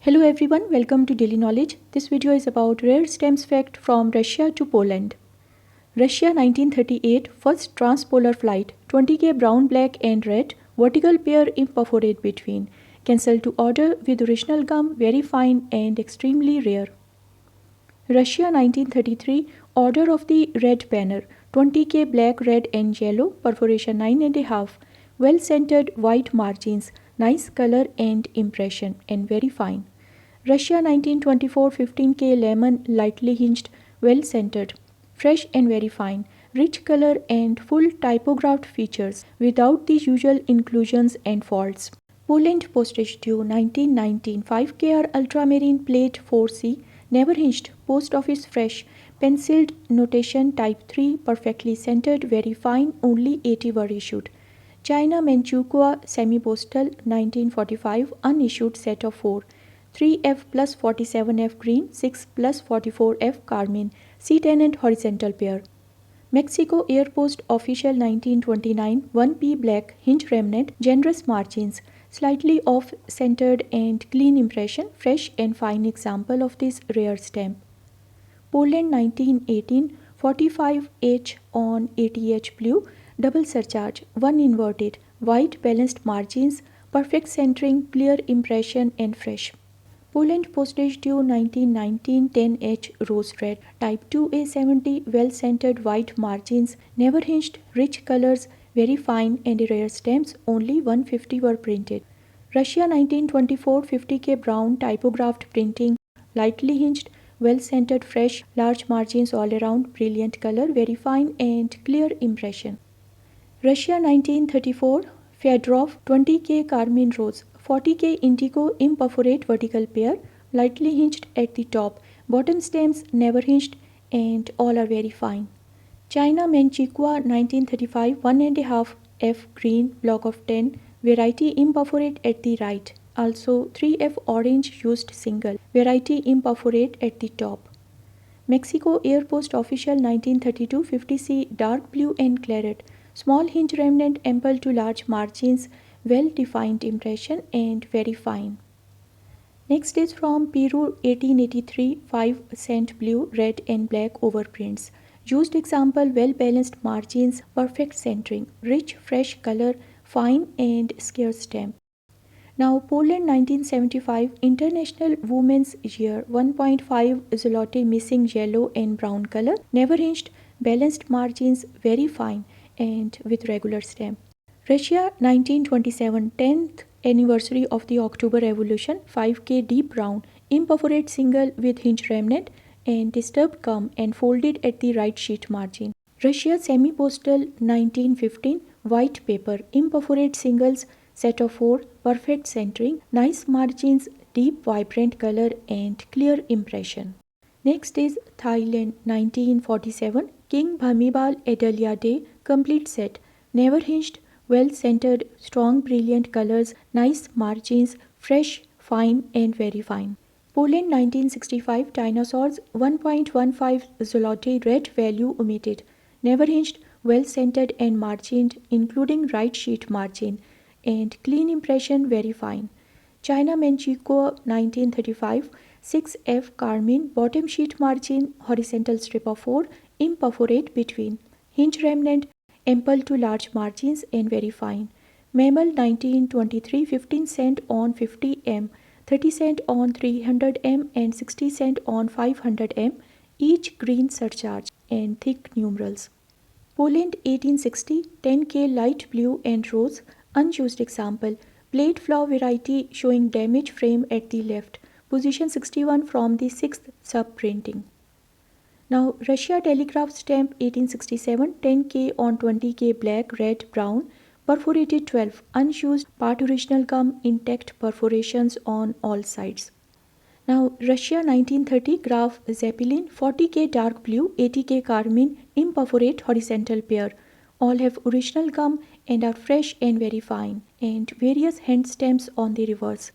Hello everyone, welcome to Daily Knowledge. This video is about rare stamps fact from Russia to Poland. Russia 1938 first transpolar flight 20K brown, black and red vertical pair imperforate between. Cancel to order with original gum, very fine and extremely rare. Russia 1933 order of the red banner 20K black, red and yellow, perforation 9.5, well centered white margins, nice color and impression and very fine. Russia 1924 15K lemon, lightly hinged, well centered, fresh and very fine, rich color and full typographed features without the usual inclusions and faults. Poland postage due 1919 5KR ultramarine plate 4C, never hinged, post office fresh, penciled notation type 3, perfectly centered, very fine, only 80 were issued. China Manchukuo semi-postal 1945 unissued set of 4. 3F plus 47F green, 6 plus 44F carmine, sea tenant horizontal pair. Mexico Air Post official 1929 1P black, hinge remnant, generous margins, slightly off centered and clean impression, fresh and fine example of this rare stamp. Poland 1918 45H on 80H blue, double surcharge, 1 inverted, white balanced margins, perfect centering, clear impression and fresh. Poland postage due 1919 10H rose red, type 2A70, well centered white margins, never hinged, rich colors, very fine and rare stamps, only 150 were printed. Russia 1924 50K brown, typographed printing, lightly hinged, well centered, fresh, large margins all around, brilliant color, very fine and clear impression. Russia 1934 Fedorov 20K carmine rose, 40K indigo imperforate vertical pair, lightly hinged at the top, bottom stems never hinged and all are very fine. China Manchukuo 1935 1.5 F green, block of 10, variety imperforate at the right, also 3F orange used single, variety imperforate at the top. Mexico Air Post official 1932 50C dark blue and claret, small hinge remnant, ample to large margins, well defined impression and very fine. Next is from Peru 1883 5 cent blue, red and black overprints. Used example, well balanced margins, perfect centering, rich fresh color, fine and scarce stamp. Now Poland 1975 International Women's Year 1.5 zloty missing yellow and brown color, never hinged, balanced margins, very fine and with regular stamp. Russia 1927 10th anniversary of the October Revolution 5K deep brown, imperforate single with hinge remnant and disturbed gum and folded at the right sheet margin. Russia semi-postal 1915 white paper, imperforate singles, set of 4, perfect centering, nice margins, deep vibrant color and clear impression. Next is Thailand 1947 King Bhumibol Adelia Day complete set, never hinged, well centered, strong brilliant colors, nice margins, fresh, fine and very fine. Poland 1965 Dinosaurs 1.15 zloty, red value omitted, never hinged, well centered and margined including right sheet margin and clean impression, very fine. China Manchukuo 1935 6F carmine, bottom sheet margin, horizontal strip of 4, imperforate between, hinge remnant, ample to large margins and very fine. Mammal 1923 15 cent on 50M, 30 cent on 300M and 60 cent on 500M, each green surcharge and thick numerals. Poland 1860 10K light blue and rose, unused example, plate flaw variety showing damaged frame at the left, position 61 from the 6th sub-printing. Now Russia telegraph stamp 1867 10K on 20K black, red, brown, perforated 12, unused, part original gum, intact perforations on all sides. Now Russia 1930 graph Zeppelin 40K dark blue, 80K carmine, imperforate horizontal pair. All have original gum and are fresh and very fine, and various hand stamps on the reverse.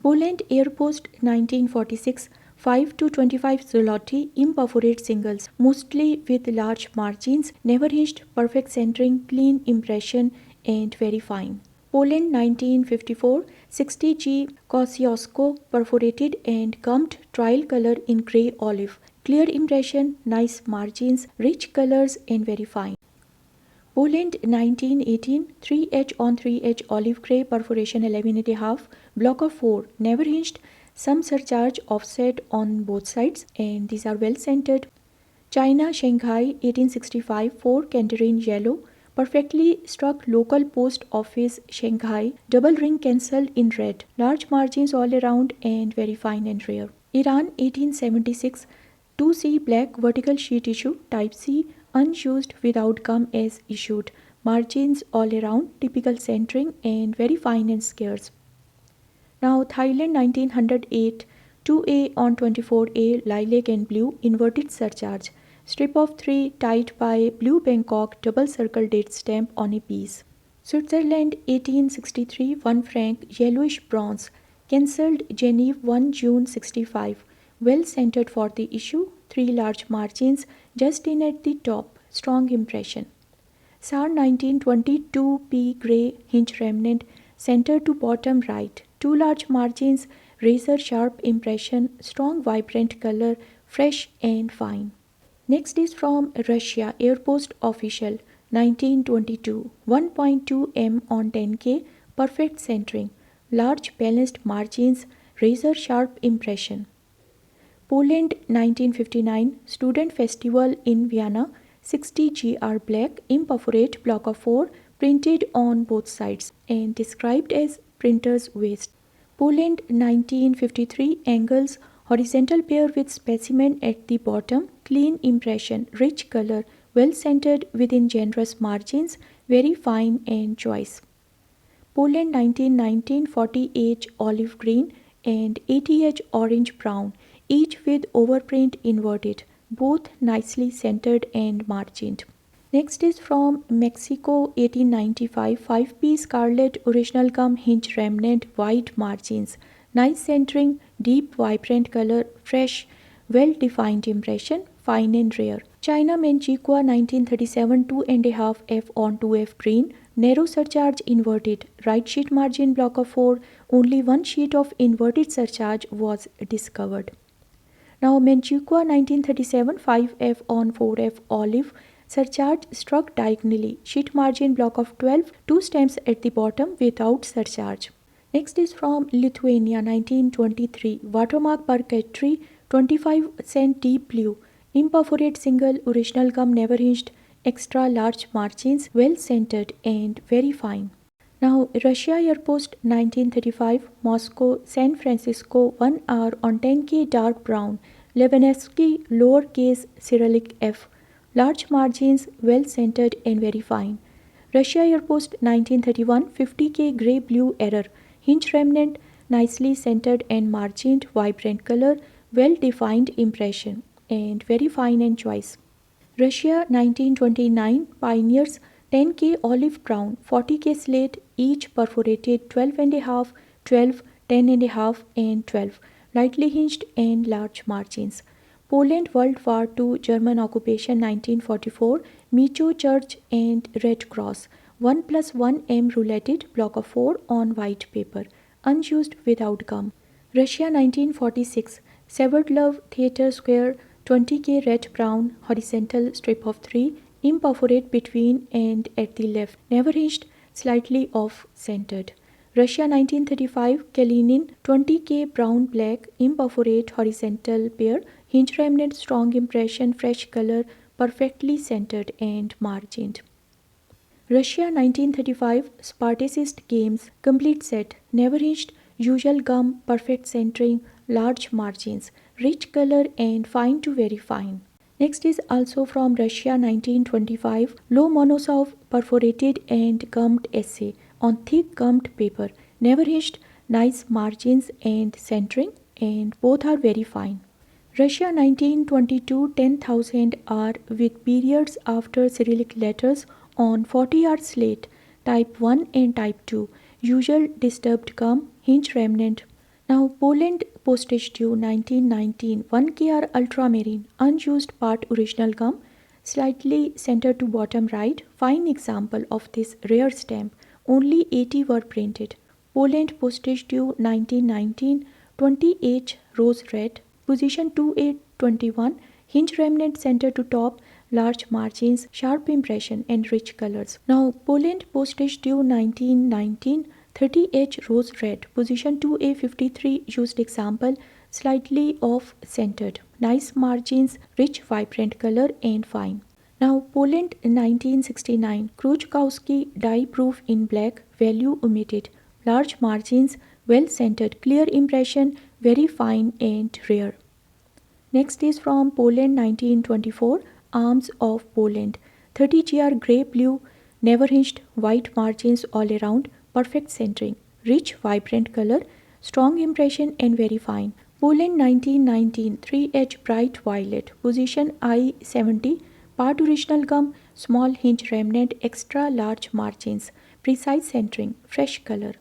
Poland Air Post 1946 5 to 25 zloty imperforate singles, mostly with large margins, never hinged, perfect centering, clean impression and very fine. Poland 1954, 60G Kosciuszko perforated and gummed trial color in grey olive. Clear impression, nice margins, rich colors and very fine. Poland 1918, 3H on 3H olive grey perforation 11.5, block of 4, never hinged, some surcharge offset on both sides and these are well centered. China, Shanghai 1865, 4 Canterine yellow, perfectly struck local post office Shanghai, double ring cancelled in red, large margins all around and very fine and rare. Iran 1876, 2C black vertical sheet issue, type C, unused without gum as issued, margins all around, typical centering and very fine and scarce. Now Thailand 1908, 2A on 24A lilac and blue, inverted surcharge. Strip of 3 tied by blue Bangkok double circle date stamp on a piece. Switzerland 1863, 1 franc, yellowish bronze. Cancelled Geneva 1 June 65. Well centered for the issue, 3 large margins just in at the top, strong impression. SAR 1922 P grey hinge remnant, center to bottom right, 2 large margins, razor sharp impression, strong vibrant color, fresh and fine. Next is from Russia, Airpost Official 1922, 1.2 m on 10K, perfect centering, large balanced margins, razor sharp impression. Poland 1959, Student Festival in Vienna, 60 GR black, imperforate block of 4, printed on both sides and described as printer's waste. Poland 1953, angles, horizontal pair with specimen at the bottom, clean impression, rich color, well centered within generous margins, very fine and choice. Poland 1919, 40H olive green and 80H orange brown, each with overprint inverted, both nicely centered and margined. Next is from Mexico 1895, 5P scarlet original gum hinge remnant, white margins, nice centering, deep vibrant color, fresh, well defined impression, fine and rare. China Manchukuo 1937, 2.5 F on 2F green, narrow surcharge inverted, right sheet margin block of 4, only one sheet of inverted surcharge was discovered. Now Manchukuo 1937, 5F on 4F olive, surcharge struck diagonally, sheet margin block of 12, 2 stamps at the bottom without surcharge. Next is from Lithuania 1923, watermark parquetry 25 cent deep blue, imperforate single original gum never hinged, extra large margins, well centered and very fine. Now Russia Airpost 1935, Moscow, San Francisco, 1 hour on 10K dark brown, Lebanevsky lowercase Cyrillic F, large margins, well centered and very fine. Russia Airpost 1931, 50K grey blue error, hinge remnant, nicely centered and margined, vibrant color, well defined impression and very fine and choice. Russia 1929, pioneers 10K olive brown, 40K slate, each perforated 12.5, 12, 10.5 and 12, lightly hinged and large margins. Poland World War II, German occupation 1944, Micho Church and Red Cross, 1+1 M rouletted, block of 4 on white paper, unused without gum. Russia 1946, Severed Love Theatre Square, 20K red brown, horizontal strip of 3, imperforate between and at the left, never hinged, slightly off centered. Russia 1935, Kalinin, 20K brown black, imperforate horizontal pair, hinge remnant, strong impression, fresh color, perfectly centered and margined. Russia 1935, Spartacist games, complete set, never hinged, usual gum, perfect centering, large margins, rich color and fine to very fine. Next is also from Russia 1925, Lomonosov perforated and gummed essay on thick gummed paper, never hinged, nice margins and centering and both are very fine. Russia 1922, 10,000 R with periods after Cyrillic letters on 40R slate, type 1 and type 2, usual disturbed gum, hinge remnant. Now Poland postage due 1919, 1KR ultramarine, unused part original gum, slightly center to bottom right, fine example of this rare stamp, only 80 were printed. Poland postage due 1919, 20H rose red, position 2821, hinge remnant center to top, large margins, sharp impression and rich colors. Now Poland postage due 1919, 30H rose red, position 2A53 used example, slightly off centered, nice margins, rich vibrant color and fine. Now Poland 1969, Kruczkowski dye proof in black, value omitted, large margins, well centered, clear impression, very fine and rare. Next is from Poland 1924, Arms of Poland, 30 GR grey blue, never hinged, white margins all around, perfect centering, rich vibrant color, strong impression and very fine. Poland 1919, 3H bright violet, position I70, part original gum, small hinge remnant, extra large margins, precise centering, fresh color.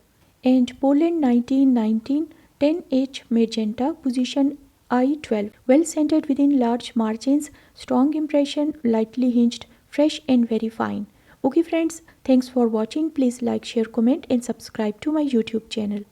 And Poland 1919, 10H magenta, position I12, well centered within large margins, strong impression, lightly hinged, fresh and very fine. Okay friends, thanks for watching. Please like, share, comment and subscribe to my YouTube channel.